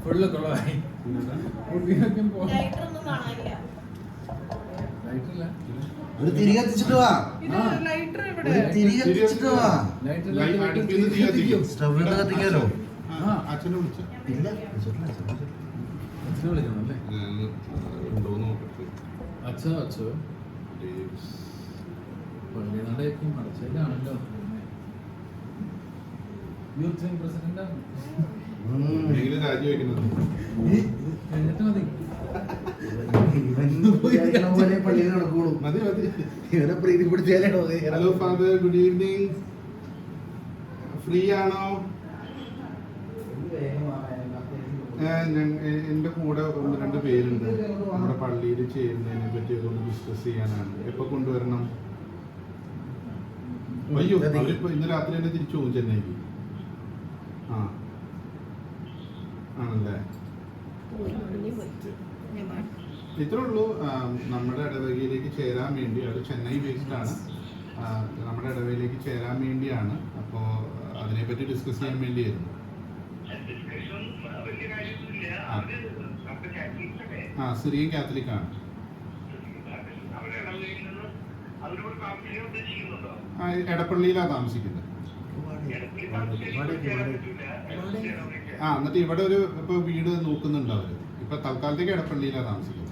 Full കൊളമായി. തിരികെ കത്തിച്ചിട്ട് വാ. സ്റ്റൗവിൽ കത്തിക്കാലോ. അച്ഛനെ വിളിച്ചോ? ഇല്ല അച്ഛോ പള്ളിനടയൊക്കെ മടച്ചയിലാണല്ലോ. യൂത്ത് വിംഗ് പ്രസിഡന്റാണ്. രാജിവെക്കുന്നത് എന്നിട്ട് മതി. പള്ളിയിൽ നടക്കുള്ളൂ. മതി മതി. ഇവരെ പ്രീതിപ്പെടുത്തിയാലോ. Hello father, good evening. Free ആണോ? എന്റെ കൂടെ 1-2 പേരുണ്ട്. നമ്മുടെ പള്ളിയിൽ ചേരുന്നതിനെ പറ്റിയൊക്കെ ഒന്ന് ഡിസ്കസ് ചെയ്യാനാണ്. എപ്പോ കൊണ്ടുവരണം? അയ്യോ, അവരിപ്പോ ഇന്ന് രാത്രി തന്നെ തിരിച്ചു പോകും ചെന്നൈക്ക്. ആണല്ലേ? ഇത്രേ ഉള്ളൂ. നമ്മുടെ ഇടവകയിലേക്ക് ചേരാൻ വേണ്ടി, അത് ചെന്നൈ ബേസ്ഡ് ആണ്, നമ്മുടെ ഇടവകയിലേക്ക് ചേരാൻ വേണ്ടിയാണ്. അപ്പോൾ അതിനെപ്പറ്റി ഡിസ്കസ് ചെയ്യാൻ വേണ്ടിയായിരുന്നു. സിറിയൻ കാത്തലിക് ആണ്. എടപ്പള്ളിയിലാണ് താമസിക്കുന്നത്. എന്നിട്ട് ഇവിടെ ഒരു ഇപ്പൊ വീട് നോക്കുന്നുണ്ട് അവര്. ഇപ്പൊ തൽക്കാലത്തേക്ക് എടപ്പള്ളിയിലാണ് താമസിക്കുന്നത്.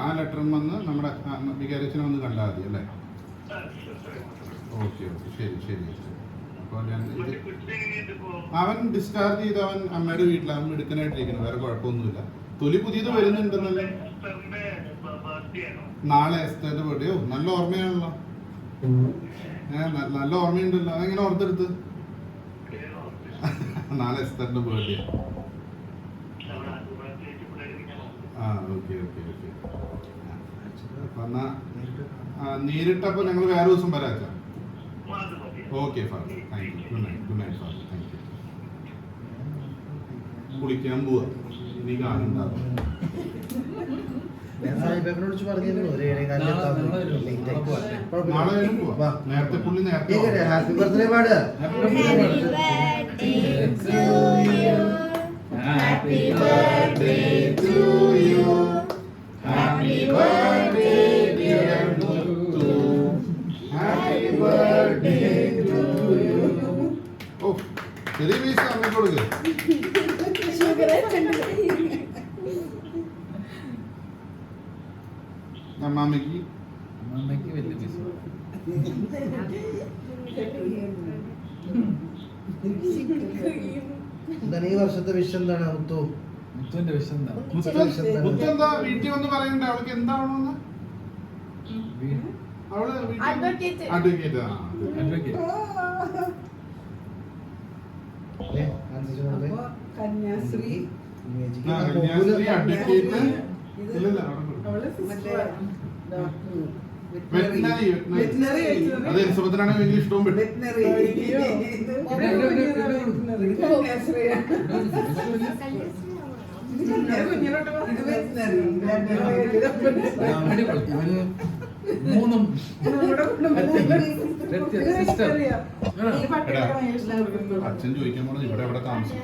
ആ ലെറ്ററും വന്ന് നമ്മുടെ വികാരിച്ചനെ വന്ന് കണ്ടാൽ മതി അല്ലേ? ഓക്കെ ഓക്കെ, ശരി ശരി. അപ്പോൾ അവൻ ഡിസ്ചാർജ് ചെയ്ത് അവൻ അമ്മയുടെ വീട്ടിൽ അവൻ മിടുക്കനായിട്ടിരിക്കുന്നു. വേറെ കുഴപ്പമൊന്നുമില്ല. തൊലി പുതിയത് വരുന്നുണ്ടെന്നല്ലേ? നാളെ എസ്തേന്റെ ബർത്ത്ഡേയോ? നല്ല ഓർമ്മയാണല്ലോ. നല്ല ഓർമ്മയുണ്ടല്ലോ. അതെങ്ങനെ ഓർത്തെടുത്ത്? നാളെ എസ്തേന്റെ ബർത്ത്ഡേ. Okay okay okay. എന്നാ നേരിട്ടപ്പോ ഞങ്ങൾ വേറെ ദിവസം വരാച്ചാ. Okay father, thank you. Good night. Good night father, thank you. കുളിക്കാൻ പോവാ. ഇനി കാണുന്നുണ്ടാവും. നേരത്തെ പുള്ളി നേരത്തെ. ഹാപ്പി ബർത്ത്ഡേ പാട്. Happy birthday to you. Happy birthday dear Muthu. Happy birthday to you. Oh, very nice. I'm going to go. Mamaki വലിയ piece. എന്താണ് ഈ വർഷത്തെ വിഷയം? എന്താണ് മുത്തു? മുത്തുവിന്റെ വിഷയം എന്താ? മുത്തു എന്താ വീട്ടിൽ വന്ന് പറയണ്ടേ അവൾക്ക് എന്താവണമെന്ന്? അവള് അഡ്വക്കേറ്റ്. അഡ്വക്കേറ്റ്. കന്യാശ്രീ അഡ്വക്കേറ്റ്. ഇല്ലല്ല, വെറ്റിനറി. അത് എലിസബത്തിനാണ് ഭയങ്കര ഇഷ്ടവും. അച്ഛൻ ചോദിക്കാൻ പോണത് ഇവിടെ എവിടെ താമസിക്കും.